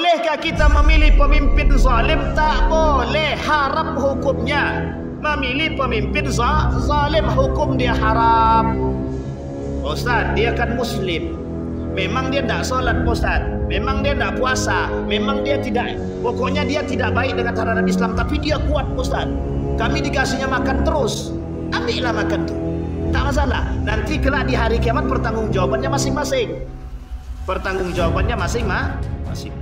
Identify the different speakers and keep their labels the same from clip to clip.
Speaker 1: Bolehkah kita memilih pemimpin zalim? Tak boleh, haram hukumnya. Memilih pemimpin zalim, hukum dia haram. Ustaz, dia kan muslim, memang dia tidak solat Ustaz, memang dia tidak puasa, memang dia tidak, pokoknya dia tidak baik dengan terhadap Islam, tapi dia kuat Ustaz, kami dikasihnya makan terus, ambillah makan tu, tak masalah. Nanti kelak di hari kiamat pertanggungjawabannya masing-masing. Pertanggungjawabannya masing-masing.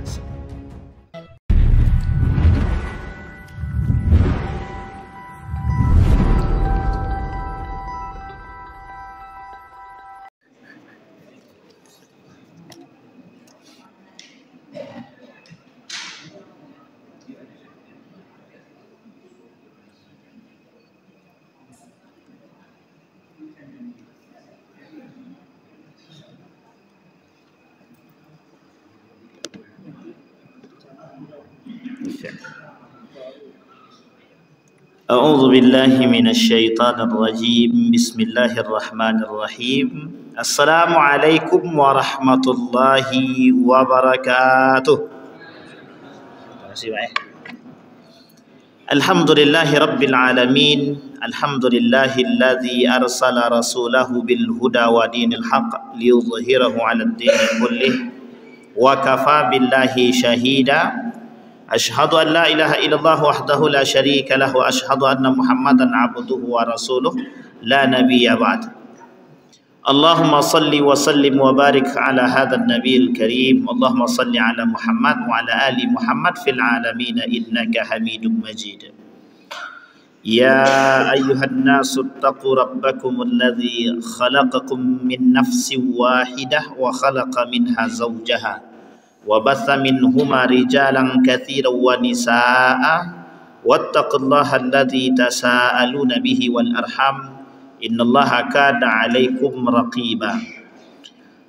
Speaker 1: A'udzu billahi minasyaitonir rajim. Bismillahirrahmanirrahim. Assalamualaikum warahmatullahi wabarakatuh. Terima kasih Pak. Alhamdulillahi rabbil alamin. Alhamdulillahilladzi arsala rasulahu bil huda wa dinil haqq liyudhhirahu 'alad dini kullih wa kafa billahi syahida. Ashhadu an la ilaha illallah wahdahu la syarika lahu wa ashhadu anna Muhammadan abduhu wa rasuluh la nabiyya ba'd. Allahumma salli wa sallim wa barik ala hadzal nabiyil karim. Allahumma salli ala Muhammad wa ala ali Muhammad fil alamin innaka Hamidum Majid. Ya ayyuhan nasu taqu rabbakum alladzi khalaqakum min nafsin wahidah wa khalaqa minha zawjaha وبث منهما رجالا كثيرا ونساء واتقوا الله الذي تساءلون به والأرحام إن الله كان عليكم رقيبا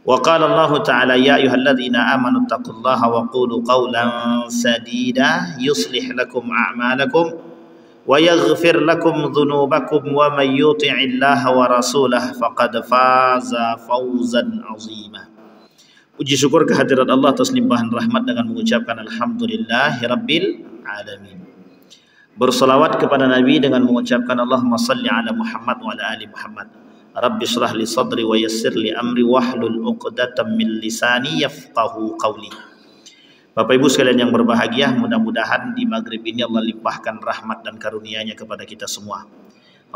Speaker 1: وقال الله تعالى يا أيها الذين آمنوا اتقوا الله وقولوا قولا سديدا يصلح لكم أعمالكم ويغفر لكم ذنوبكم ومن يطع الله ورسوله فقد فاز فوزا عظيما. Puji syukur kehadirat Allah atas limpahan rahmat dengan mengucapkan alhamdulillahirabbil alamin. Berselawat kepada Nabi dengan mengucapkan Allahumma salli ala Muhammad wa ala ali Muhammad. Rabbi shrah li sadri wa yassir li amri wahlul 'uqdatam min lisani yafqahu qawli. Bapak Ibu sekalian yang berbahagia, mudah-mudahan di maghrib ini Allah limpahkan rahmat dan karunia-Nya kepada kita semua.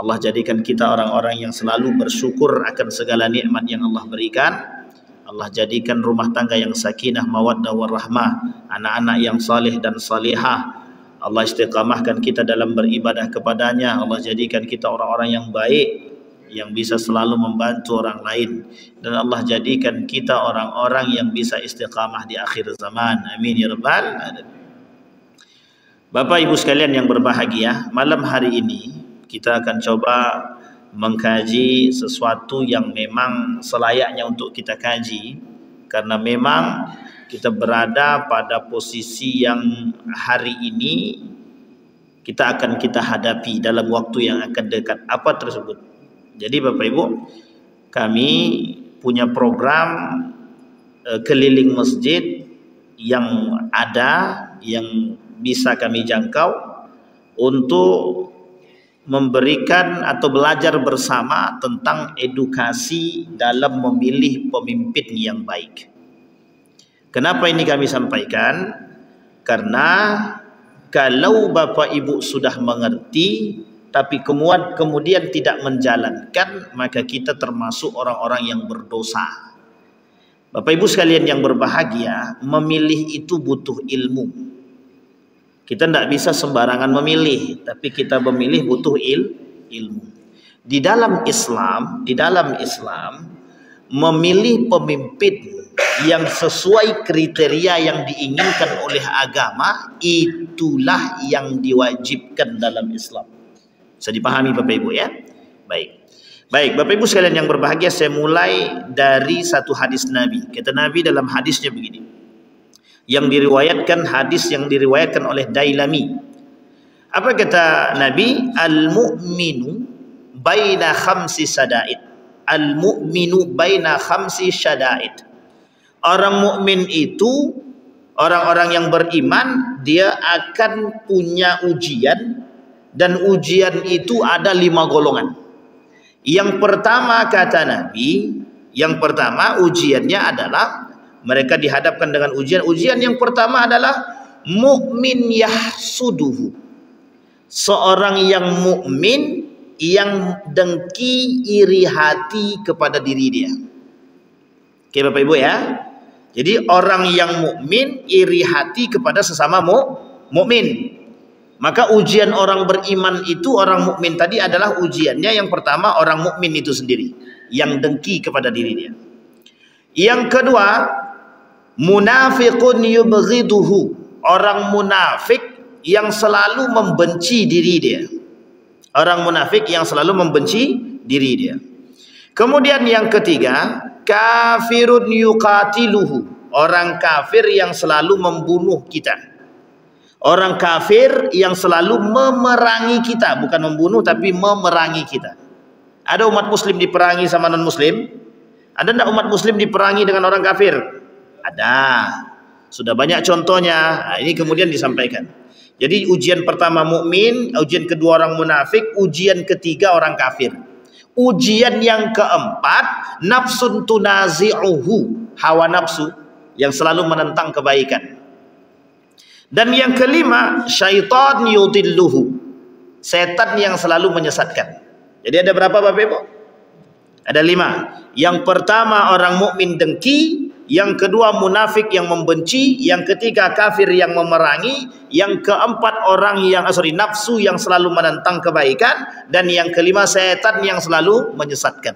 Speaker 1: Allah jadikan kita orang-orang yang selalu bersyukur akan segala nikmat yang Allah berikan. Allah jadikan rumah tangga yang sakinah, mawaddah, warahmah, anak-anak yang saleh dan salihah. Allah istiqamahkan kita dalam beribadah kepadanya. Allah jadikan kita orang-orang yang baik, yang bisa selalu membantu orang lain. Dan Allah jadikan kita orang-orang yang bisa istiqamah di akhir zaman. Amin ya rabbal alamin. Bapak Ibu sekalian yang berbahagia, malam hari ini kita akan coba mengkaji sesuatu yang memang selayaknya untuk kita kaji, karena memang kita berada pada posisi yang hari ini kita akan hadapi dalam waktu yang akan dekat. Apa tersebut? Jadi Bapak Ibu, kami punya program keliling masjid yang ada, yang bisa kami jangkau untuk memberikan atau belajar bersama tentang edukasi dalam memilih pemimpin yang baik. Kenapa ini kami sampaikan? Karena kalau Bapak Ibu sudah mengerti tapi kemudian tidak menjalankan, maka kita termasuk orang-orang yang berdosa. Bapak Ibu sekalian yang berbahagia, memilih itu butuh ilmu. Kita tidak bisa sembarangan memilih, tapi kita memilih butuh ilmu. Di dalam Islam, memilih pemimpin yang sesuai kriteria yang diinginkan oleh agama, itulah yang diwajibkan dalam Islam. Bisa dipahami Bapak Ibu ya? Baik Bapak Ibu sekalian yang berbahagia, saya mulai dari satu hadis Nabi. Kata Nabi dalam hadisnya begini, yang diriwayatkan oleh Dailami. Apa kata Nabi? Al-mu'minu baina khamsi syada'id. Al-mu'minu baina khamsi syada'id. Orang mukmin itu Orang-orang yang beriman dia akan punya ujian, dan ujian itu ada 5 golongan. Yang pertama kata Nabi, yang pertama ujiannya adalah mereka dihadapkan dengan ujian. Ujian yang pertama adalah mukmin yahsuduhu. Seorang yang mukmin yang dengki, iri hati kepada diri dia. Oke Bapak Ibu ya. Jadi orang yang mukmin iri hati kepada sesama mukmin. Maka ujian orang beriman itu, orang mukmin tadi adalah ujiannya yang pertama orang mukmin itu sendiri yang dengki kepada diri dia. Yang kedua, munafiqun yubghiduhu. Orang munafik yang selalu membenci diri dia. Orang munafik yang selalu membenci diri dia. Kemudian yang ketiga, kafirun yuqatiluhu. Orang kafir yang selalu membunuh kita. Orang kafir yang selalu memerangi kita, bukan membunuh tapi memerangi kita. Ada umat muslim diperangi sama non muslim? Ada enggak umat muslim diperangi dengan orang kafir? Ada. Sudah banyak contohnya. Nah, ini kemudian disampaikan. Jadi ujian pertama mukmin, ujian kedua orang munafik, ujian ketiga orang kafir. Ujian yang keempat, nafsun tunazi'uhu, hawa nafsu yang selalu menentang kebaikan. Dan yang kelima, syaitan yudilluhu, setan yang selalu menyesatkan. Jadi ada berapa Bapak Ibu? Ada 5. Yang pertama orang mukmin dengki, yang kedua munafik yang membenci, yang ketiga kafir yang memerangi, yang keempat orang yang nafsu yang selalu menentang kebaikan, dan yang kelima setan yang selalu menyesatkan.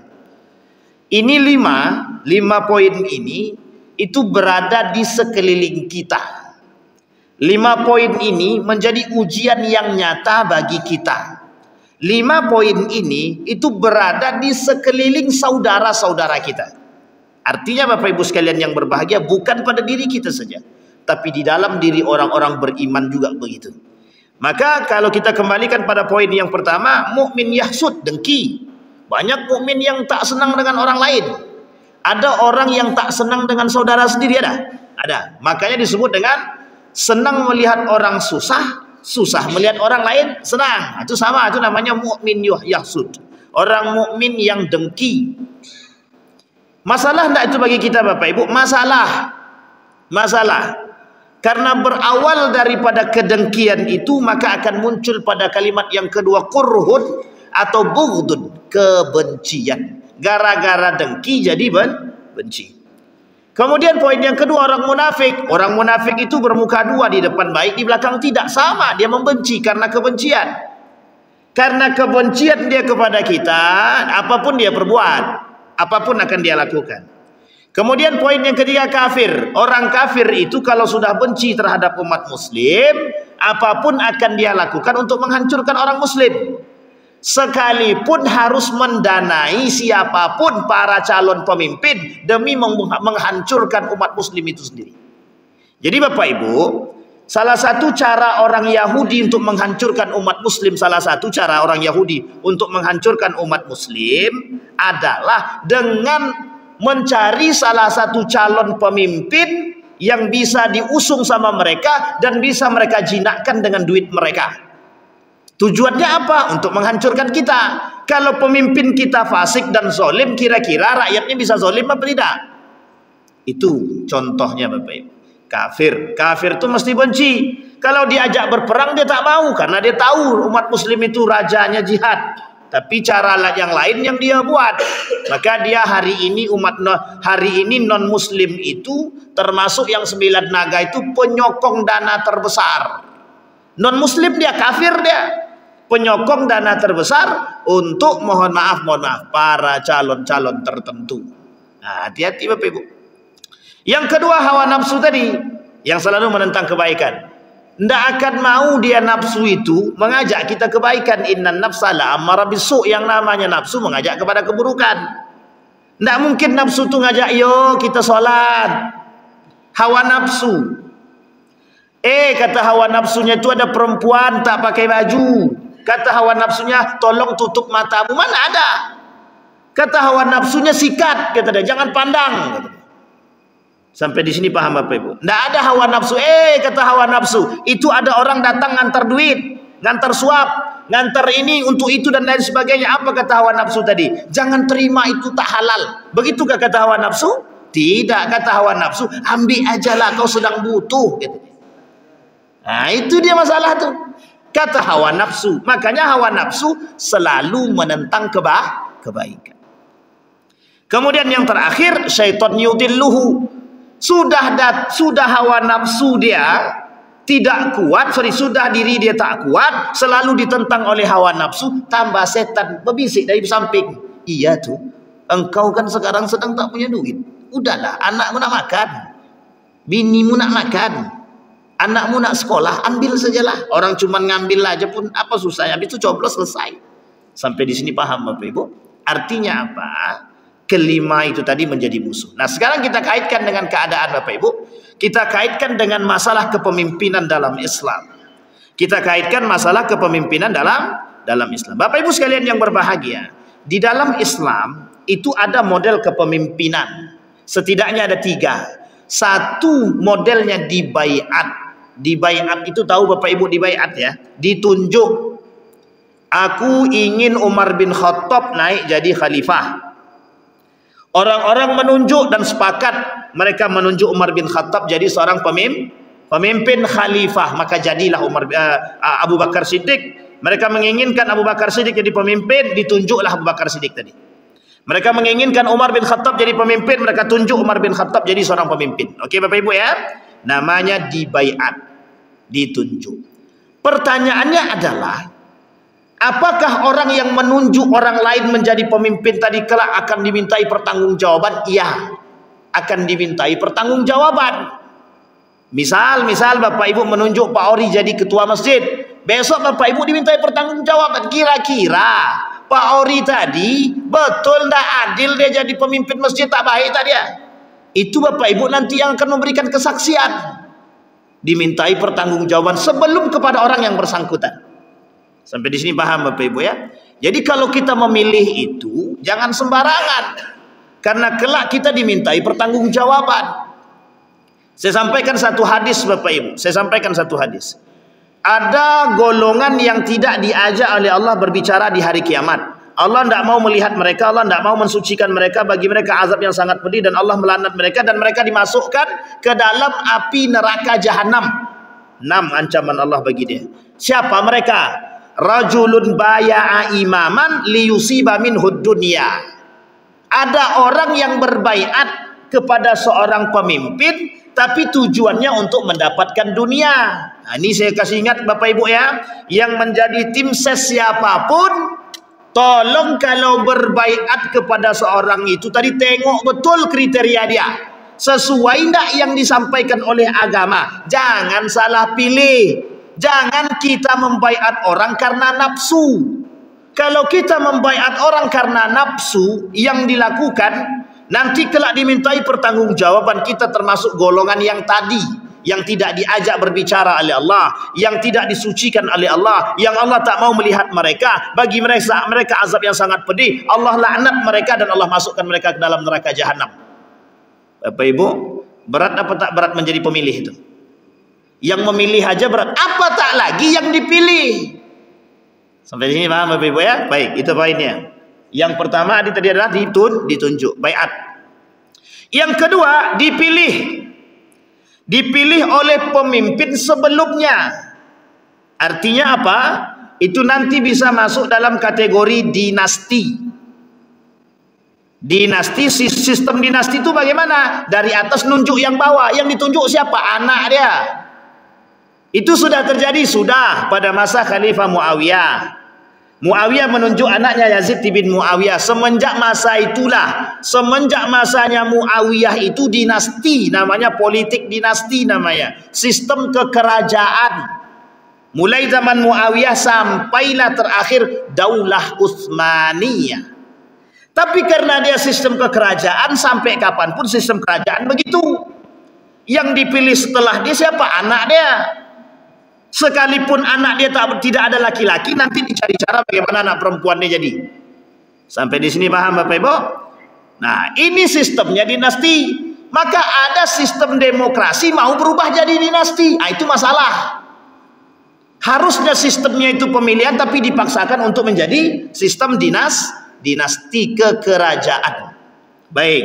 Speaker 1: Ini 5 poin ini itu berada di sekeliling kita. 5 poin ini menjadi ujian yang nyata bagi kita. 5 poin ini itu berada di sekeliling saudara-saudara kita. Artinya Bapak Ibu sekalian yang berbahagia, bukan pada diri kita saja, tapi di dalam diri orang-orang beriman juga begitu. Maka kalau kita kembalikan pada poin yang pertama, mukmin yahsud, dengki. Banyak mukmin yang tak senang dengan orang lain. Ada orang yang tak senang dengan saudara sendiri, ada. Makanya disebut dengan senang melihat orang susah, susah melihat orang lain senang. Itu sama, itu namanya mukmin yahsud. Orang mukmin yang dengki. Masalah enggak itu bagi kita Bapak Ibu? Masalah. Karena berawal daripada kedengkian itu, maka akan muncul pada kalimat yang kedua kurhun atau bughdun, kebencian. Gara-gara dengki jadi benci. Kemudian poin yang kedua orang munafik. Orang munafik itu bermuka dua, di depan baik, di belakang tidak. Sama, dia membenci karena kebencian. Karena kebencian dia kepada kita, apapun dia perbuat, apapun akan dia lakukan. Kemudian poin yang ketiga kafir. Orang kafir itu kalau sudah benci terhadap umat muslim, apapun akan dia lakukan untuk menghancurkan orang muslim. Sekalipun harus mendanai siapapun para calon pemimpin demi menghancurkan umat muslim itu sendiri. Jadi Bapak Ibu, salah satu cara orang Yahudi untuk menghancurkan umat muslim, salah satu cara orang Yahudi untuk menghancurkan umat muslim adalah dengan mencari salah satu calon pemimpin yang bisa diusung sama mereka dan bisa mereka jinakkan dengan duit mereka. Tujuannya apa? Untuk menghancurkan kita. Kalau pemimpin kita fasik dan zolim, kira-kira rakyatnya bisa zolim apa tidak? Itu contohnya Bapak Ibu. Kafir itu mesti benci. Kalau diajak berperang dia tak mau, karena dia tahu umat muslim itu rajanya jihad. Tapi cara yang lain yang dia buat. Maka dia hari ini non muslim itu termasuk yang 9 naga itu penyokong dana terbesar. Non muslim dia kafir, dia penyokong dana terbesar untuk mohon maaf para calon-calon tertentu. Nah, hati-hati Bapak Ibu. Yang kedua hawa nafsu tadi yang selalu menentang kebaikan. Tidak akan mau dia nafsu itu mengajak kita kebaikan. Innan nafsa la'ammara bisu'. Yang namanya nafsu mengajak kepada keburukan. Tidak mungkin nafsu itu ngajak, yo kita sholat. Hawa nafsu. Kata hawa nafsunya itu ada perempuan tak pakai baju. Kata hawa nafsunya tolong tutup matamu. Mana ada? Kata hawa nafsunya sikat, kata dia, jangan pandang. Sampai di sini paham Bapak Ibu? Tidak ada hawa nafsu. Kata hawa nafsu, itu ada orang datang ngantar duit, ngantar suap, ngantar ini untuk itu dan lain sebagainya. Apa kata hawa nafsu tadi? Jangan terima, itu tak halal. Begitukah kata hawa nafsu? Tidak, kata hawa nafsu, ambil ajalah, kau sedang butuh gitu. Nah, itu dia masalah tuh. Kata hawa nafsu. Makanya hawa nafsu selalu menentang kebaikan. Kemudian yang terakhir, syaitan yudilluhu. Sudah hawa nafsu dia tidak kuat, sudah diri dia tak kuat, selalu ditentang oleh hawa nafsu, tambah setan berbisik dari samping. Iya tuh, engkau kan sekarang sedang tak punya duit. Udahlah, anakmu nak makan, binimu nak makan, anakmu nak sekolah, ambil sajalah. Orang cuma ngambil aja pun apa susahnya, habis itu coblos selesai. Sampai di sini paham Bapak Ibu? Artinya apa? Kelima itu tadi menjadi musuh. Nah, sekarang kita kaitkan dengan keadaan Bapak Ibu. Kita kaitkan dengan masalah kepemimpinan dalam Islam. Kita kaitkan masalah kepemimpinan dalam Islam. Bapak Ibu sekalian yang berbahagia, di dalam Islam itu ada model kepemimpinan. Setidaknya ada 3. Satu modelnya di baiat. Di baiat itu tahu Bapak Ibu di baiat ya? Ditunjuk. Aku ingin Umar bin Khattab naik jadi khalifah. Orang-orang menunjuk dan sepakat, mereka menunjuk Umar bin Khattab jadi seorang pemimpin khalifah. Maka jadilah Abu Bakar Siddiq. Mereka menginginkan Abu Bakar Siddiq jadi pemimpin, ditunjuklah Abu Bakar Siddiq tadi. Mereka menginginkan Umar bin Khattab jadi pemimpin, mereka tunjuk Umar bin Khattab jadi seorang pemimpin. Oke Bapak Ibu ya? Namanya dibaiat, ditunjuk. Pertanyaannya adalah, apakah orang yang menunjuk orang lain menjadi pemimpin tadi kelak akan dimintai pertanggungjawaban? Iya, akan dimintai pertanggungjawaban. Misal Bapak Ibu menunjuk Pak Ori jadi ketua masjid, besok Bapak Ibu dimintai pertanggungjawaban. Kira-kira Pak Ori tadi betul tidak adil dia jadi pemimpin masjid, tak baik tak dia? Itu Bapak Ibu nanti yang akan memberikan kesaksian, dimintai pertanggungjawaban sebelum kepada orang yang bersangkutan. Sampai di sini paham Bapak Ibu ya? Jadi kalau kita memilih itu jangan sembarangan, karena kelak kita dimintai pertanggungjawaban. Saya sampaikan satu hadis Bapak Ibu. Ada golongan yang tidak diajak oleh Allah berbicara di hari kiamat. Allah tidak mau melihat mereka, Allah tidak mau mensucikan mereka, bagi mereka azab yang sangat pedih dan Allah melaknat mereka dan mereka dimasukkan ke dalam api neraka jahanam. 6 ancaman Allah bagi dia. Siapa mereka? Rajulun baya'a imaman liyusiba minhud dunya. Ada orang yang berbaiat kepada seorang pemimpin tapi tujuannya untuk mendapatkan dunia. Nah, ini saya kasih ingat Bapak Ibu ya, yang menjadi tim ses siapapun, tolong kalau berbaiat kepada seorang itu tadi tengok betul kriteria dia. Sesuai tidak yang disampaikan oleh agama. Jangan salah pilih. Jangan kita membaiat orang karena nafsu. Kalau kita membaiat orang karena nafsu yang dilakukan, nanti kelak dimintai pertanggungjawaban. Kita termasuk golongan yang tadi, yang tidak diajak berbicara oleh Allah, yang tidak disucikan oleh Allah, yang Allah tak mau melihat mereka, bagi mereka azab yang sangat pedih. Allah laknat mereka dan Allah masukkan mereka ke dalam neraka jahanam. Bapak Ibu, berat apa tak berat menjadi pemilih itu? Yang memilih aja berat, apa tak lagi yang dipilih? Sampai sini paham Bapak Ibu ya? Baik, itu poinnya. Yang pertama tadi adalah ditunjuk, baiat. Yang kedua, dipilih oleh pemimpin sebelumnya. Artinya apa? Itu nanti bisa masuk dalam kategori dinasti. Dinasti, sistem dinasti itu bagaimana? Dari atas nunjuk yang bawah. Yang ditunjuk siapa? Anak dia. Itu sudah terjadi, pada masa Khalifah Muawiyah. Muawiyah menunjuk anaknya Yazid bin Muawiyah. Semenjak masanya Muawiyah itu dinasti, namanya politik dinasti namanya. Sistem kekerajaan. Mulai zaman Muawiyah sampailah terakhir Daulah Utsmaniyah. Tapi karena dia sistem kekerajaan, sampai kapanpun sistem kerajaan begitu. Yang dipilih setelah dia siapa? Anak dia. Sekalipun anak dia tidak ada laki-laki, nanti dicari cara bagaimana anak perempuannya jadi. Sampai di sini paham Bapak Ibu? Nah, ini sistemnya dinasti. Maka ada sistem demokrasi mau berubah jadi dinasti. Itu masalah. Harusnya sistemnya itu pemilihan tapi dipaksakan untuk menjadi sistem dinasti kekerajaan. Baik.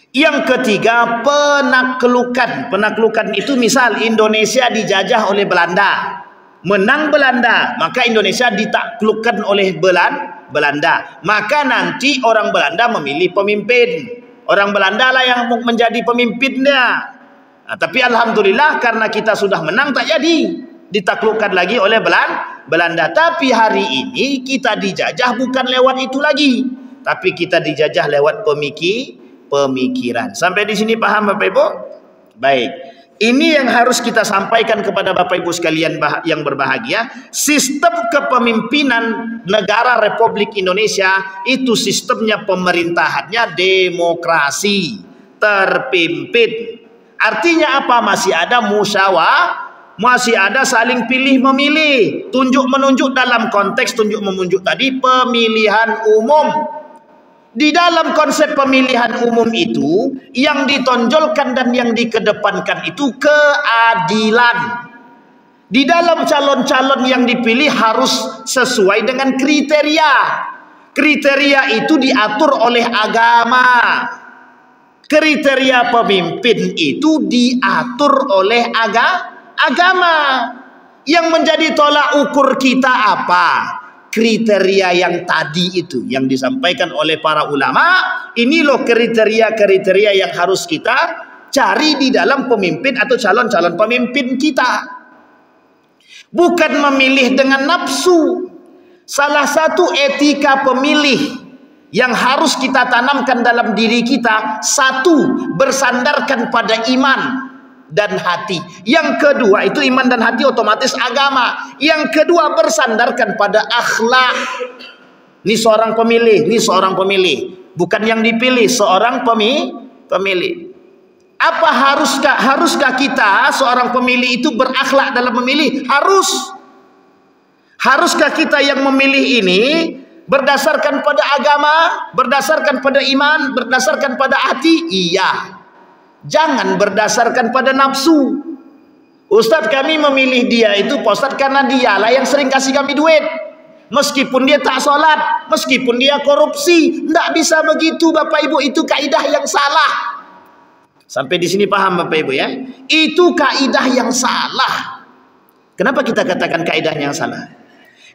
Speaker 1: Yang ketiga, penaklukan. Penaklukan itu misal Indonesia dijajah oleh Belanda. Menang Belanda, maka Indonesia ditaklukkan oleh Belanda. Maka nanti orang Belanda memilih pemimpin. Orang Belanda lah yang menjadi pemimpinnya. Nah, tapi alhamdulillah karena kita sudah menang tak jadi ditaklukkan lagi oleh Belanda. Tapi hari ini kita dijajah bukan lewat itu lagi, tapi kita dijajah lewat pemikiran. Sampai di sini paham Bapak Ibu? Baik. Ini yang harus kita sampaikan kepada Bapak Ibu sekalian yang berbahagia. Sistem kepemimpinan negara Republik Indonesia itu sistemnya pemerintahannya demokrasi terpimpin. Artinya apa? Masih ada musyawarah, masih ada saling pilih memilih, tunjuk menunjuk dalam konteks tunjuk menunjuk tadi pemilihan umum. Di dalam konsep pemilihan umum itu yang ditonjolkan dan yang dikedepankan itu keadilan. Di dalam calon-calon yang dipilih harus sesuai dengan kriteria. Kriteria itu diatur oleh agama. Kriteria pemimpin itu diatur oleh agama. Yang menjadi tolak ukur kita apa? Kriteria yang tadi itu yang disampaikan oleh para ulama. Ini loh kriteria-kriteria yang harus kita cari di dalam pemimpin atau calon-calon pemimpin kita. Bukan memilih dengan nafsu. Salah satu etika pemilih yang harus kita tanamkan dalam diri kita, satu, bersandarkan pada iman dan hati. Yang kedua itu iman dan hati otomatis agama. Yang kedua bersandarkan pada akhlak. Ini seorang pemilih, ini seorang pemilih, bukan yang dipilih, seorang pemilih. Apa haruskah kita seorang pemilih itu berakhlak dalam memilih? Harus. Haruskah kita yang memilih ini berdasarkan pada agama, berdasarkan pada iman, berdasarkan pada hati? Iya. Jangan berdasarkan pada nafsu. Ustadz kami memilih dia itu Pak Ustadz karena dialah yang sering kasih kami duit. Meskipun dia tak sholat, meskipun dia korupsi. Tidak bisa begitu Bapak Ibu, itu kaidah yang salah. Sampai di sini paham Bapak Ibu ya? Itu kaidah yang salah. Kenapa kita katakan kaidah yang salah?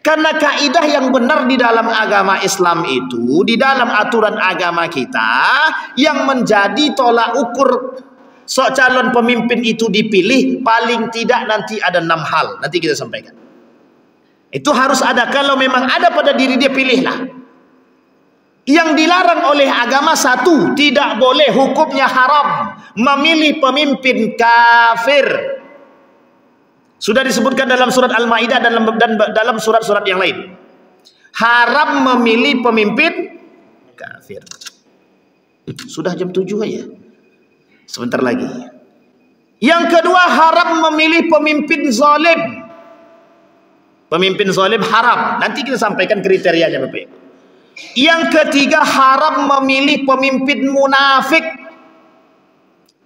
Speaker 1: Karena kaidah yang benar di dalam agama Islam itu, di dalam aturan agama kita, yang menjadi tolak ukur calon pemimpin itu dipilih, paling tidak nanti ada 6 hal. Nanti kita sampaikan. Itu harus ada. Kalau memang ada pada diri dia, pilihlah. Yang dilarang oleh agama, satu, tidak boleh, hukumnya haram, memilih pemimpin kafir. Sudah disebutkan dalam surat Al-Maidah dan dalam surat-surat yang lain. Haram memilih pemimpin kafir. Sudah jam 7 aja. Sebentar lagi. Yang kedua, haram memilih pemimpin zalim. Pemimpin zalim haram. Nanti kita sampaikan kriterianya Bapak Ibu. Yang ketiga, haram memilih pemimpin munafik.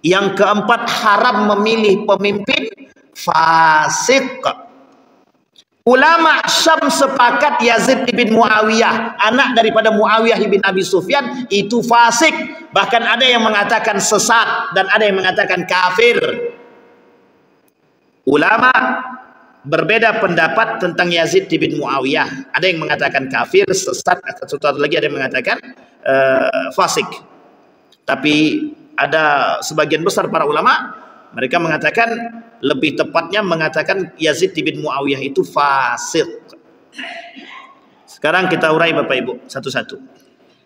Speaker 1: Yang keempat, haram memilih pemimpin fasik. Ulama Syam sepakat Yazid bin Muawiyah, anak daripada Muawiyah bin Abi Sufyan, itu fasik. Bahkan ada yang mengatakan sesat dan ada yang mengatakan kafir. Ulama berbeda pendapat tentang Yazid bin Muawiyah. Ada yang mengatakan kafir, sesat, atau satu lagi ada yang mengatakan fasik. Tapi ada sebagian besar para ulama mereka mengatakan, lebih tepatnya mengatakan Yazid bin Muawiyah itu fasik. Sekarang kita urai Bapak Ibu satu-satu.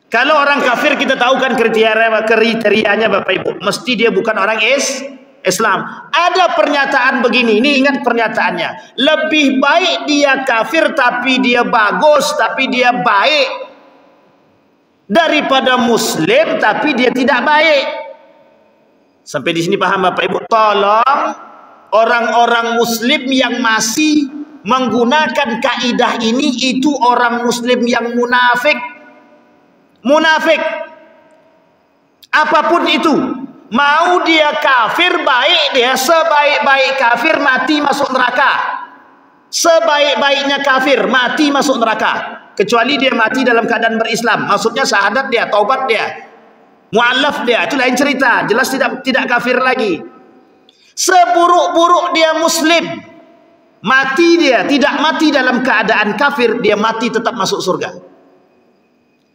Speaker 1: Kalau orang kafir kita tahu kan kriterianya Bapak Ibu, mesti dia bukan orang Islam. Ada pernyataan begini, ini ingat pernyataannya. Lebih baik dia kafir tapi dia bagus, tapi dia baik, daripada muslim tapi dia tidak baik. Sampai di sini paham Bapak Ibu? Tolong orang-orang muslim yang masih menggunakan kaidah ini, itu orang muslim yang munafik. Munafik apapun itu, Mau dia kafir baik, dia sebaik-baik kafir mati masuk neraka. Sebaik-baiknya kafir mati masuk neraka, kecuali dia mati dalam keadaan berislam. Maksudnya syahadat dia, taubat dia, mu'allaf dia, itu lain cerita, jelas tidak kafir lagi. Seburuk-buruk dia muslim, mati dia tidak mati dalam keadaan kafir, dia mati tetap masuk surga.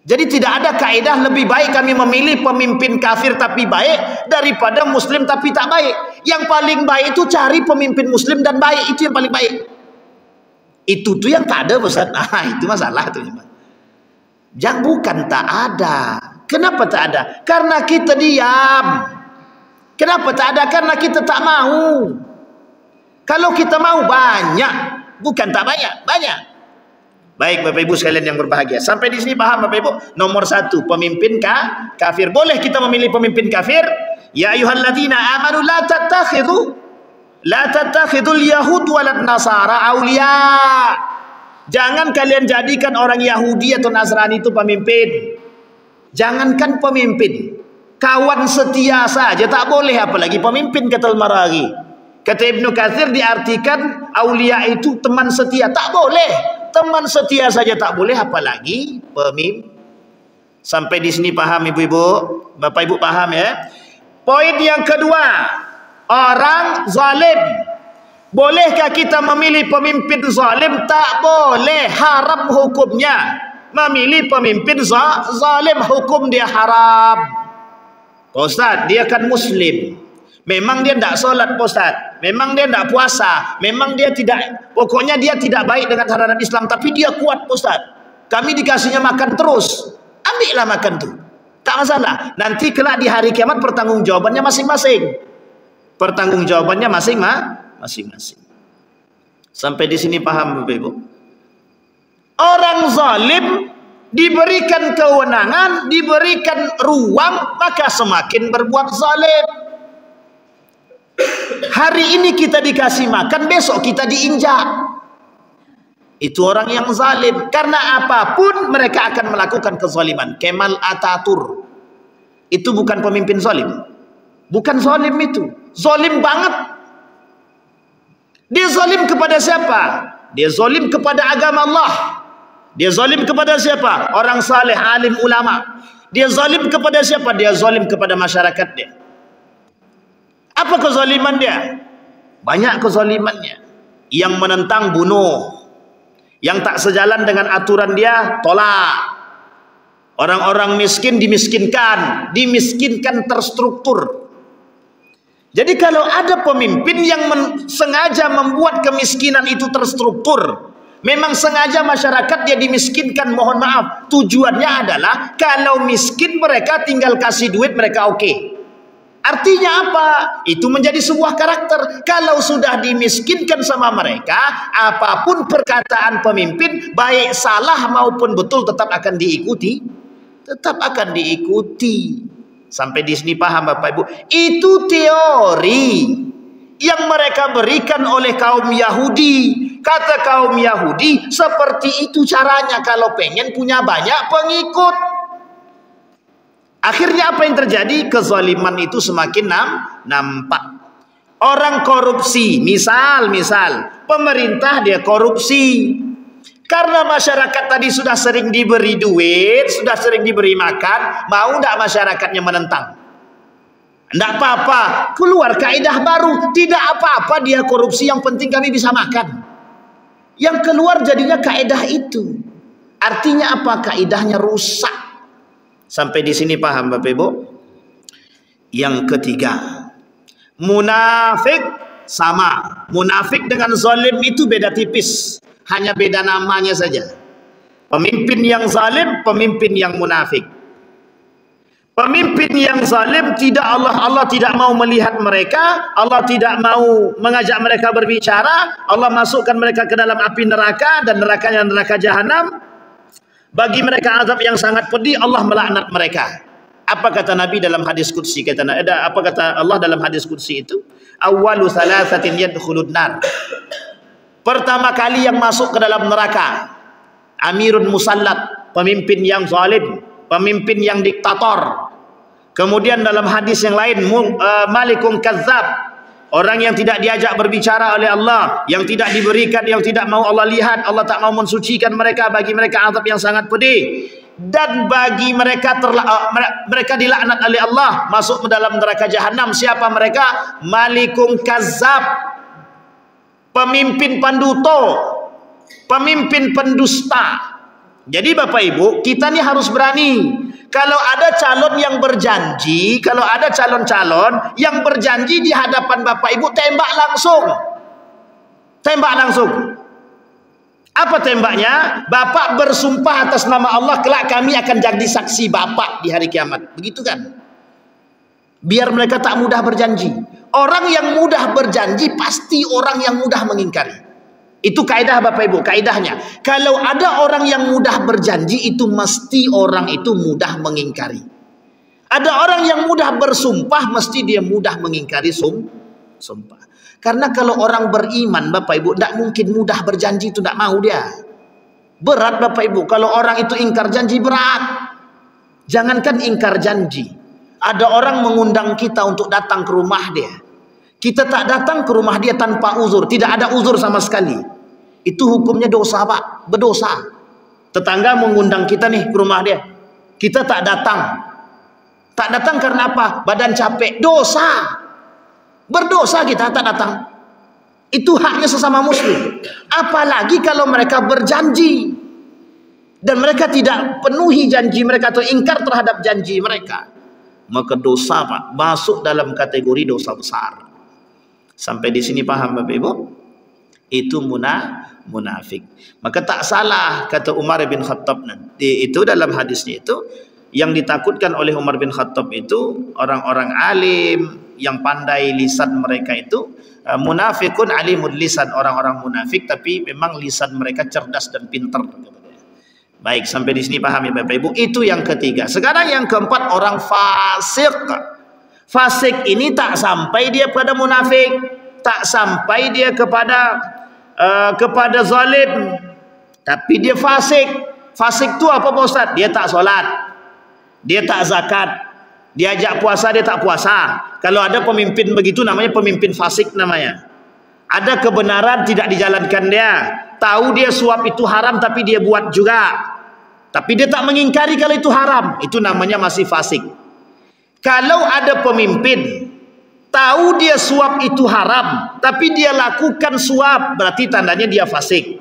Speaker 1: Jadi tidak ada kaidah lebih baik kami memilih pemimpin kafir tapi baik daripada muslim tapi tak baik. Yang paling baik itu cari pemimpin muslim dan baik, itu yang paling baik. Itu tuh yang tak ada, Ustaz. Nah, itu masalah tuh. Yang bukan tak ada. Kenapa tak ada? Karena kita diam. Kenapa tak ada? Karena kita tak mau. Kalau kita mau banyak, bukan tak banyak, banyak. Baik Bapak Ibu sekalian yang berbahagia. Sampai di sini paham Bapak Ibu? Nomor 1, pemimpin kafir. Boleh kita memilih pemimpin kafir? Ya ayyuhalladzina amanu la tattakhidul yahud walad nasara awliya. Jangan kalian jadikan orang Yahudi atau Nasrani itu pemimpin. Jangankan pemimpin, kawan setia saja tak boleh, apalagi pemimpin, kata Al-Maraghi. Kata Ibnu Katsir diartikan aulia itu teman setia, tak boleh. Teman setia saja tak boleh, apalagi pemimpin. Sampai di sini paham Ibu-ibu? Bapak Ibu paham ya? Poin yang kedua, orang zalim. Bolehkah kita memilih pemimpin zalim? Tak boleh, haram hukumnya. Memilih pemimpin zalim, hukum dia haram. Ustaz, dia kan muslim, memang dia tidak solat Ustaz, memang dia tidak puasa, memang dia tidak, pokoknya dia tidak baik dengan syariat Islam, tapi dia kuat Ustaz, kami dikasihnya makan terus, ambillah makan tu, tak masalah. Nanti kelak di hari kiamat pertanggungjawabannya masing-masing. Pertanggungjawabannya masing-masing. Sampai di sini paham Bapak Ibu? Orang zalim diberikan kewenangan, diberikan ruang, maka semakin berbuat zalim. Hari ini kita dikasih makan, besok kita diinjak. Itu orang yang zalim. Karena apapun mereka akan melakukan kezaliman. Kemal Ataturk itu bukan pemimpin zalim. Bukan zalim itu. Zalim banget. Dia zalim kepada siapa? Dia zalim kepada agama Allah. Dia zalim kepada siapa? Orang saleh, alim, ulama. Dia zalim kepada siapa? Dia zalim kepada masyarakat dia. Apa kezaliman dia? Banyak kezalimannya. Yang menentang bunuh. Yang tak sejalan dengan aturan dia tolak. Orang-orang miskin dimiskinkan. Dimiskinkan terstruktur. Jadi kalau ada pemimpin yang sengaja membuat kemiskinan itu terstruktur, memang sengaja masyarakat dia dimiskinkan, mohon maaf, tujuannya adalah kalau miskin mereka tinggal kasih duit mereka oke. Artinya apa? Itu menjadi sebuah karakter. Kalau sudah dimiskinkan sama mereka, apapun perkataan pemimpin, baik salah maupun betul, tetap akan diikuti. Tetap akan diikuti. Sampai di sini paham Bapak Ibu? Itu teori yang mereka berikan oleh kaum Yahudi. Kata kaum Yahudi, seperti itu caranya kalau pengen punya banyak pengikut. Akhirnya apa yang terjadi? Kezaliman itu semakin nampak. Orang korupsi, misal pemerintah dia korupsi. Karena masyarakat tadi sudah sering diberi duit, sudah sering diberi makan, mau tidak masyarakatnya menentang? Tidak apa-apa, keluar kaidah baru, tidak apa-apa dia korupsi, yang penting kami bisa makan. Yang keluar jadinya kaidah itu. Artinya apa? Kaidahnya rusak. Sampai di sini paham Bapak Ibu? Yang ketiga, munafik sama. Munafik dengan zalim itu beda tipis. Hanya beda namanya saja. Pemimpin yang zalim, pemimpin yang munafik. Pemimpin yang zalim tidak Allah tidak mau melihat mereka, Allah tidak mau mengajak mereka berbicara, Allah masukkan mereka ke dalam api neraka dan nerakanya neraka jahanam. Bagi mereka azab yang sangat pedih, Allah melaknat mereka. Apa kata Nabi dalam hadis qudsi? Apa kata Allah dalam hadis qudsi itu? Awwalu thalathatin yadkhulun nar. Pertama kali yang masuk ke dalam neraka, amirun musallat, pemimpin yang zalim, pemimpin yang diktator. Kemudian dalam hadis yang lain, malikun kadzab, orang yang tidak diajak berbicara oleh Allah, yang tidak diberikan, yang tidak mau Allah lihat, Allah tak mau mensucikan mereka, bagi mereka azab yang sangat pedih. Dan bagi mereka mereka dilaknat oleh Allah, masuk ke dalam neraka jahanam. Siapa mereka? Malikun kadzab, pemimpin penduto, pemimpin pendusta. Jadi Bapak Ibu, kita ni harus berani. Kalau ada calon yang berjanji, kalau ada calon-calon yang berjanji di hadapan Bapak Ibu, tembak langsung. Tembak langsung. Apa tembaknya? Bapak bersumpah atas nama Allah, kelak kami akan jadi saksi Bapak di hari kiamat. Begitu kan? Biar mereka tak mudah berjanji. Orang yang mudah berjanji pasti orang yang mudah mengingkari. Itu kaidah Bapak Ibu, kaidahnya. Kalau ada orang yang mudah berjanji, itu mesti orang itu mudah mengingkari. Ada orang yang mudah bersumpah, mesti dia mudah mengingkari sumpah. Karena kalau orang beriman Bapak Ibu, tidak mungkin mudah berjanji, itu tidak mau dia. Berat Bapak Ibu, kalau orang itu ingkar janji berat. Jangankan ingkar janji, ada orang mengundang kita untuk datang ke rumah dia, kita tak datang ke rumah dia tanpa uzur, tidak ada uzur sama sekali, itu hukumnya dosa Pak, berdosa. Tetangga mengundang kita nih ke rumah dia, kita tak datang. Tak datang karena apa? Badan capek, dosa. Berdosa kita tak datang. Itu haknya sesama muslim. Apalagi kalau mereka berjanji dan mereka tidak penuhi janji mereka atau ingkar terhadap janji mereka, maka dosa Pak, masuk dalam kategori dosa besar. Sampai di sini paham Bapak Ibu? Itu munafik. Maka tak salah kata Umar bin Khattab nanti itu dalam hadisnya itu, yang ditakutkan oleh Umar bin Khattab itu orang-orang alim yang pandai lisan mereka itu, munafikun alimul lisan, orang-orang munafik tapi memang lisan mereka cerdas dan pintar. Baik, sampai di sini paham ya Bapak Ibu? Itu yang ketiga. Sekarang yang keempat, orang fasik. Fasik ini tak sampai dia pada munafik, tak sampai dia kepada zalim, tapi dia fasik. Fasik itu apa Pak Ustaz? Dia tak solat, dia tak zakat, dia ajak puasa, dia tak puasa. Kalau ada pemimpin begitu namanya pemimpin fasik namanya. Ada kebenaran tidak dijalankan dia, tahu dia suap itu haram tapi dia buat juga, tapi dia tak mengingkari kalau itu haram, itu namanya masih fasik. Kalau ada pemimpin tahu dia suap itu haram tapi dia lakukan suap, berarti tandanya dia fasik.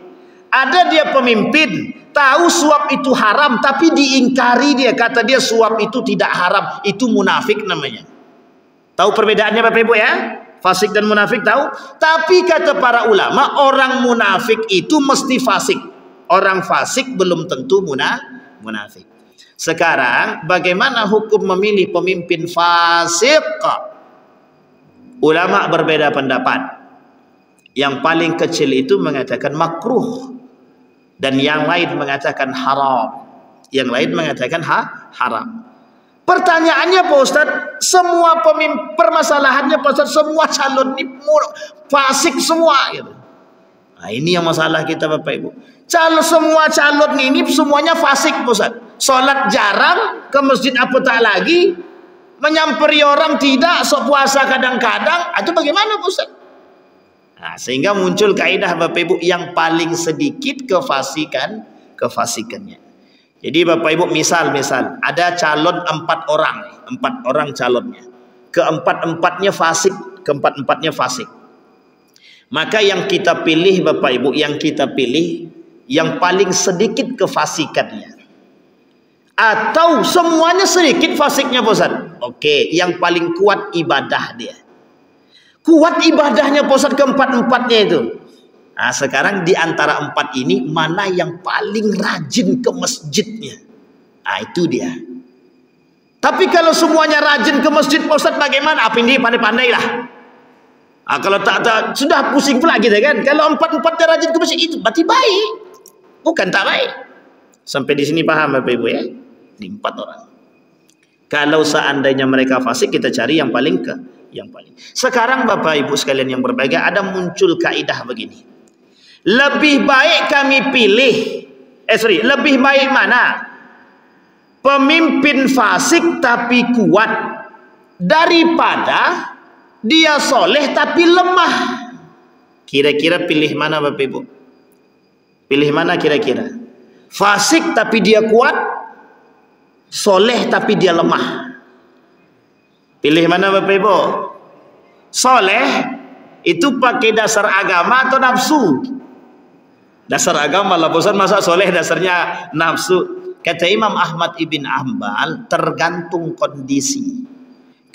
Speaker 1: Ada dia pemimpin tahu suap itu haram tapi diingkari, dia kata dia suap itu tidak haram, itu munafik namanya. Tahu perbedaannya Bapak Ibu ya? Fasik dan munafik tahu? Tapi kata para ulama, orang munafik itu mesti fasik. Orang fasik belum tentu munafik. Sekarang bagaimana hukum memilih pemimpin fasik? Ulama berbeda pendapat. Yang paling kecil itu mengatakan makruh, dan yang lain mengatakan haram, yang lain mengatakan haram. Pertanyaannya Pak Ustaz, semua permasalahannya Pak Ustaz, semua calon ini fasik semua gitu. Nah, ini yang masalah kita Bapak Ibu. Semua calon ini semuanya fasik Pak Ustaz. Salat jarang, ke masjid apa tak lagi, menyamperi orang tidak, sok puasa kadang-kadang. Itu bagaimana Pak Ustaz? Nah, sehingga muncul kaidah Bapak Ibu, yang paling sedikit kefasikannya. Jadi Bapak Ibu, misal ada calon 4 orang calonnya, keempat-empatnya fasik. Maka yang kita pilih Bapak Ibu, yang paling sedikit kefasikannya, atau semuanya sedikit fasiknya Pak Ustaz. Oke, yang paling kuat ibadah dia. Kuat ibadahnya Pak Ustaz keempat-empatnya itu. Nah, sekarang di antara 4 ini mana yang paling rajin ke masjidnya? Nah, itu dia. Tapi kalau semuanya rajin ke masjid Pak Ustaz bagaimana? Apa ini pandai-pandai lah. Nah, kalau tak sudah pusing pula kita kan. Kalau 4-empatnya rajin ke masjid, itu berarti baik, bukan tak baik. Sampai di sini paham Bapak Ibu ya? Ini 4 orang. Kalau seandainya mereka fasik, kita cari yang paling. Sekarang Bapak Ibu sekalian yang berbahagia, ada muncul kaidah begini. Lebih baik kami pilih, lebih baik mana? pemimpin fasik tapi kuat daripada dia soleh tapi lemah. Kira-kira pilih mana Bapak Ibu? Pilih mana kira-kira? Fasik tapi dia kuat, soleh tapi dia lemah. Pilih mana Bapak Ibu? Soleh itu pakai dasar agama atau nafsu? Dasar agama lah, bosan masa soleh dasarnya nafsu. Kata Imam Ahmad ibn Hanbal, tergantung kondisi.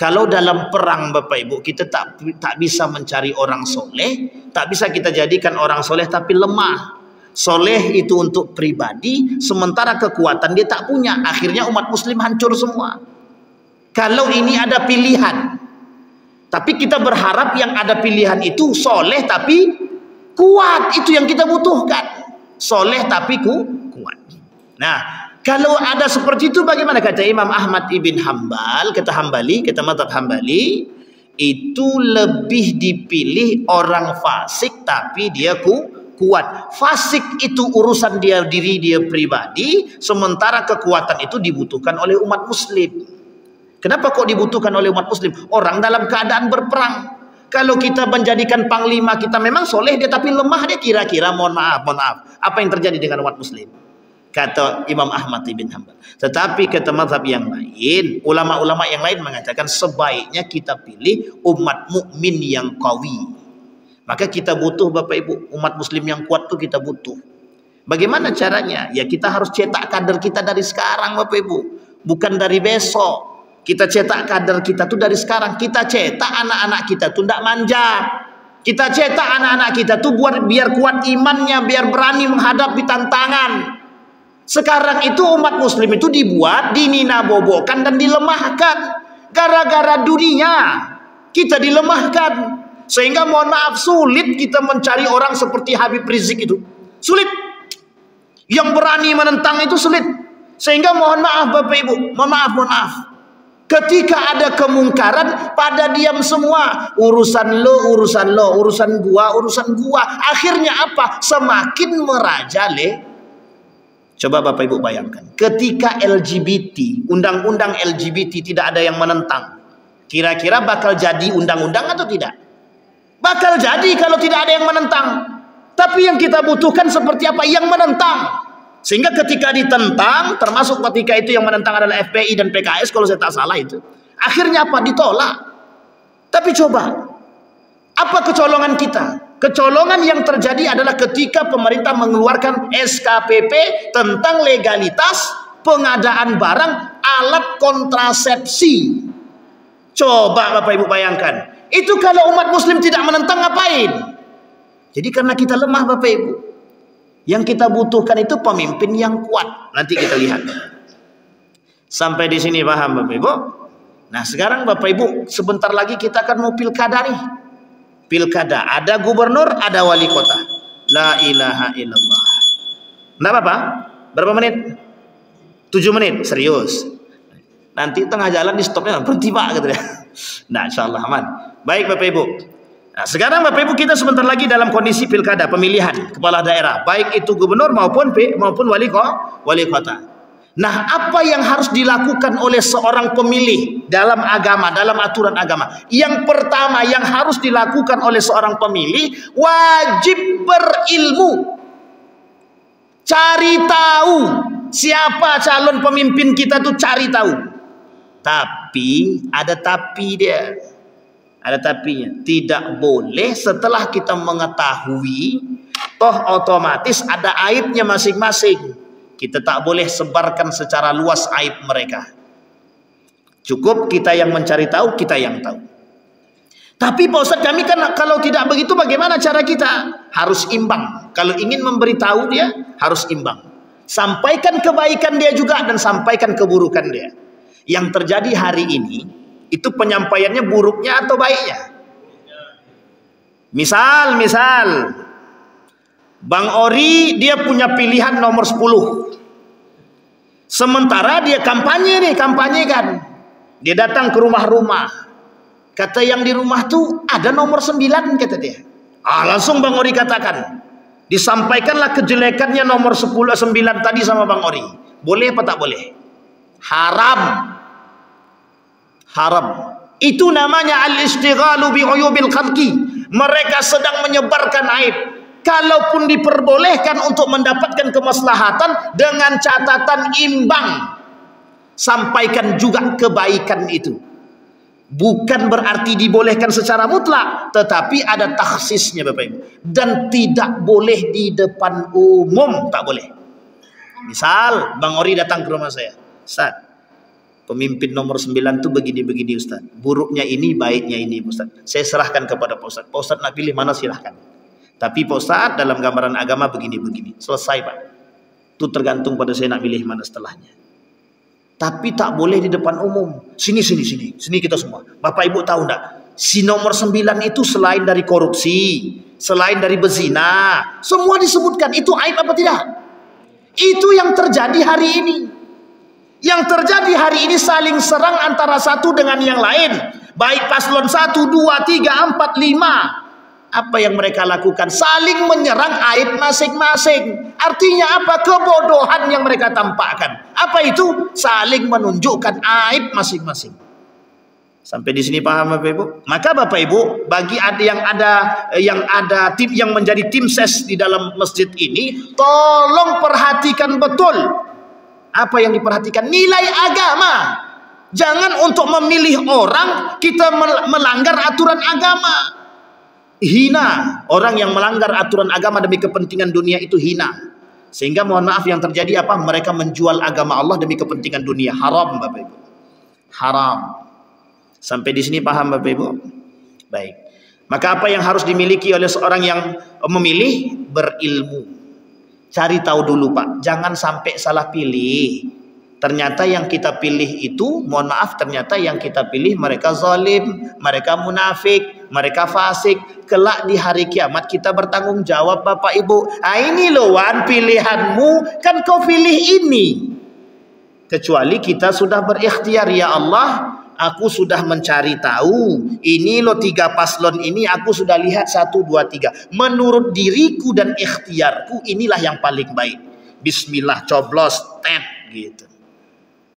Speaker 1: Kalau dalam perang Bapak Ibu, kita tak bisa mencari orang soleh, tak bisa kita jadikan orang soleh tapi lemah. Soleh itu untuk pribadi, sementara kekuatan dia tak punya. Akhirnya umat muslim hancur semua. Kalau ini ada pilihan, tapi kita berharap yang ada pilihan itu soleh tapi kuat. Itu yang kita butuhkan. Soleh tapi kuat. Nah, kalau ada seperti itu bagaimana? Kata Imam Ahmad ibn Hanbal, kata mazhab Hambali, itu lebih dipilih orang fasik tapi dia kuat. Fasik itu urusan diri dia pribadi, sementara kekuatan itu dibutuhkan oleh umat muslim. Kenapa kok dibutuhkan oleh umat muslim? Orang dalam keadaan berperang. Kalau kita menjadikan panglima kita memang soleh dia tapi lemah dia, kira-kira mohon maaf, apa yang terjadi dengan umat muslim? Kata Imam Ahmad ibn Hanbal. Tetapi kata mazhab yang lain, ulama-ulama yang lain mengatakan sebaiknya kita pilih umat mukmin yang qawi. Maka kita butuh Bapak Ibu, umat muslim yang kuat tuh kita butuh. Bagaimana caranya? Ya kita harus cetak kader kita dari sekarang Bapak Ibu, bukan dari besok. Kita cetak kader kita tuh dari sekarang. Kita cetak anak-anak kita tuh tidak manja. Kita cetak anak-anak kita tuh biar kuat imannya, biar berani menghadapi tantangan. Sekarang itu umat muslim itu dibuat, dininabobokan dan dilemahkan. Gara-gara dunia kita dilemahkan. Sehingga mohon maaf sulit kita mencari orang seperti Habib Rizik itu. Sulit. Yang berani menentang itu sulit. Sehingga mohon maaf Bapak Ibu, mohon maaf. Ketika ada kemungkaran, pada diam semua. Urusan lo, urusan gua. Akhirnya apa? Semakin merajalela. Coba Bapak Ibu bayangkan. Ketika LGBT, undang-undang LGBT tidak ada yang menentang. Kira-kira bakal jadi undang-undang atau tidak? Bakal jadi kalau tidak ada yang menentang. Tapi yang kita butuhkan seperti apa? Yang menentang. Sehingga ketika ditentang, termasuk ketika itu yang menentang adalah FPI dan PKS kalau saya tak salah itu. Akhirnya apa? Ditolak. Tapi coba, apa kecolongan kita? Kecolongan yang terjadi adalah ketika pemerintah mengeluarkan SKPP tentang legalitas pengadaan barang alat kontrasepsi. Coba Bapak Ibu bayangkan. Itu kalau umat muslim tidak menentang ngapain? Jadi karena kita lemah Bapak Ibu. Yang kita butuhkan itu pemimpin yang kuat. Nanti kita lihat. Sampai di sini paham Bapak Ibu? Nah sekarang Bapak Ibu, sebentar lagi kita akan mau pilkada nih. Pilkada, ada gubernur, ada wali kota. La ilaha illallah. Enggak apa-apa? Berapa menit? 7 menit, serius. Nanti tengah jalan di stopnya berhenti Pak gitu ya. Nah insyaallah aman. Baik Bapak Ibu. Nah, sekarang Bapak Ibu kita sebentar lagi dalam kondisi pilkada, pemilihan kepala daerah, baik itu gubernur maupun wali kota. Nah, apa yang harus dilakukan oleh seorang pemilih dalam agama, dalam aturan agama? Yang pertama yang harus dilakukan oleh seorang pemilih, wajib berilmu. Cari tahu siapa calon pemimpin kita tuh, cari tahu. Tapi ada tapi dia. Ada tapinya. Tidak boleh setelah kita mengetahui, toh otomatis ada aibnya masing-masing. Kita tak boleh sebarkan secara luas aib mereka. Cukup kita yang mencari tahu, kita yang tahu. Tapi Pak Ustadz, kami kan kalau tidak begitu bagaimana cara kita? Harus imbang. Kalau ingin memberitahu dia, harus imbang. Sampaikan kebaikan dia juga dan sampaikan keburukan dia. Yang terjadi hari ini, itu penyampaiannya buruknya atau baiknya? Misal Bang Ori dia punya pilihan nomor 10. Sementara dia kampanye kan. Dia datang ke rumah-rumah. Kata yang di rumah tuh ada nomor 9 kata dia. Langsung Bang Ori katakan. Disampaikanlah kejelekannya nomor 9 tadi sama Bang Ori. Boleh apa tak boleh? Haram. Haram. Itu namanya al-istighalu bi'uyubil khalqi. Mereka sedang menyebarkan aib. Kalaupun diperbolehkan untuk mendapatkan kemaslahatan dengan catatan imbang, sampaikan juga kebaikan itu. Bukan berarti dibolehkan secara mutlak, tetapi ada takhsisnya Bapak Ibu. Dan tidak boleh di depan umum, tak boleh. Misal Bang Ori datang ke rumah saya, Ustaz, pemimpin nomor 9 itu begini-begini Ustaz. Buruknya ini, baiknya ini Ustaz. Saya serahkan kepada Pak Ustaz. Pak Ustaz nak pilih mana silahkan. Tapi Pak Ustaz dalam gambaran agama begini-begini. Selesai Pak. Itu tergantung pada saya nak pilih mana setelahnya. Tapi tak boleh di depan umum. Sini kita semua. Bapak Ibu tahu enggak? Si nomor 9 itu selain dari korupsi, selain dari berzina, semua disebutkan. Itu aib apa tidak? Itu yang terjadi hari ini. Yang terjadi hari ini saling serang antara satu dengan yang lain. Baik paslon 1, 2, 3, 4, 5. Apa yang mereka lakukan? Saling menyerang aib masing-masing. Artinya apa? Kebodohan yang mereka tampakkan. Apa itu? Saling menunjukkan aib masing-masing. Sampai di sini paham Bapak Ibu? Maka Bapak Ibu, bagi yang ada tim yang menjadi tim ses di dalam masjid ini, tolong perhatikan betul. Apa yang diperhatikan? Nilai agama. Jangan untuk memilih orang kita melanggar aturan agama. Hina. Orang yang melanggar aturan agama demi kepentingan dunia itu hina. Sehingga mohon maaf yang terjadi apa? Mereka menjual agama Allah demi kepentingan dunia. Haram Bapak Ibu. Haram. Sampai di sini paham Bapak Ibu? Baik. Maka apa yang harus dimiliki oleh seorang yang memilih? Berilmu. Cari tahu dulu Pak. Jangan sampai salah pilih. Ternyata yang kita pilih itu, mohon maaf, ternyata yang kita pilih mereka zalim, mereka munafik, mereka fasik. Kelak di hari kiamat kita bertanggung jawab Bapak Ibu. Ah ini loh Wan, pilihanmu kan kau pilih ini. Kecuali kita sudah berikhtiar, ya Allah, aku sudah mencari tahu. Ini loh 3 paslon ini aku sudah lihat 1, 2, 3. Menurut diriku dan ikhtiarku inilah yang paling baik. Bismillah coblos, tet gitu.